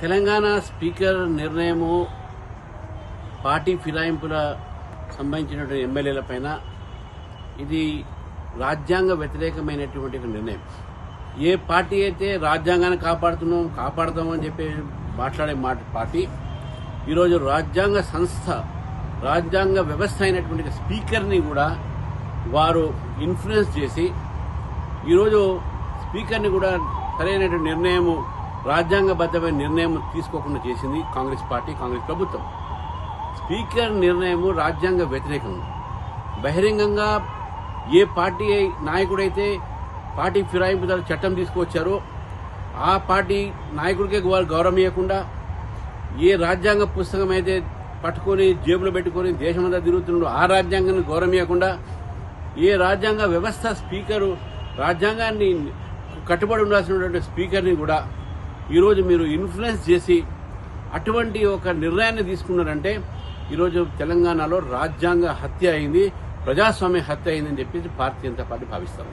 Telangana speaker నిర్ణయము party ఫిరాయింపుల సంబంధించినటువంటి ఎమ్మెల్యేల పైన ఇది రాజ్యాంగ వ్యతిరేకమైనటువంటి నిర్ణయం. ఏ పార్టీ అయితే రాజ్యాంగాన్ని కాపాడుతామని చెప్పి మాట్లాడే పార్టీ ఈరోజు రాజ్యాంగ సంస్థ, రాజ్యాంగ వ్యవస్థ అయినటువంటి స్పీకర్ని కూడా వారు ఇన్ఫ్లుయెన్స్ చేసి ఈరోజు స్పీకర్ని కూడా సరైనటువంటి నిర్ణయం, రాజ్యాంగబద్దమైన నిర్ణయం తీసుకోకుండా చేసింది కాంగ్రెస్ పార్టీ, కాంగ్రెస్ ప్రభుత్వం. స్పీకర్ నిర్ణయం రాజ్యాంగ వ్యతిరేకం. బహిరంగంగా ఏ పార్టీ నాయకుడైతే పార్టీ ఫిరాయింపు చట్టం తీసుకువచ్చారో ఆ పార్టీ నాయకుడికే వారు గౌరవం ఇవ్వకుండా, ఏ రాజ్యాంగ పుస్తకం అయితే పట్టుకొని జేబులో పెట్టుకొని దేశమంతా తిరుగుతున్నాడో ఆ రాజ్యాంగాన్ని గౌరవం ఇవ్వకుండా, ఏ రాజ్యాంగ వ్యవస్థ స్పీకరు రాజ్యాంగాన్ని కట్టుబడి ఉండాల్సినటువంటి స్పీకర్ని కూడా ఈరోజు మీరు ఇన్ఫ్లుయెన్స్ చేసి అటువంటి ఒక నిర్ణయాన్ని తీసుకున్నారంటే ఈరోజు తెలంగాణలో రాజ్యాంగ హత్య అయింది, ప్రజాస్వామ్య హత్య అయిందని చెప్పేసి భారతీయ జనతా పార్టీ భావిస్తారు.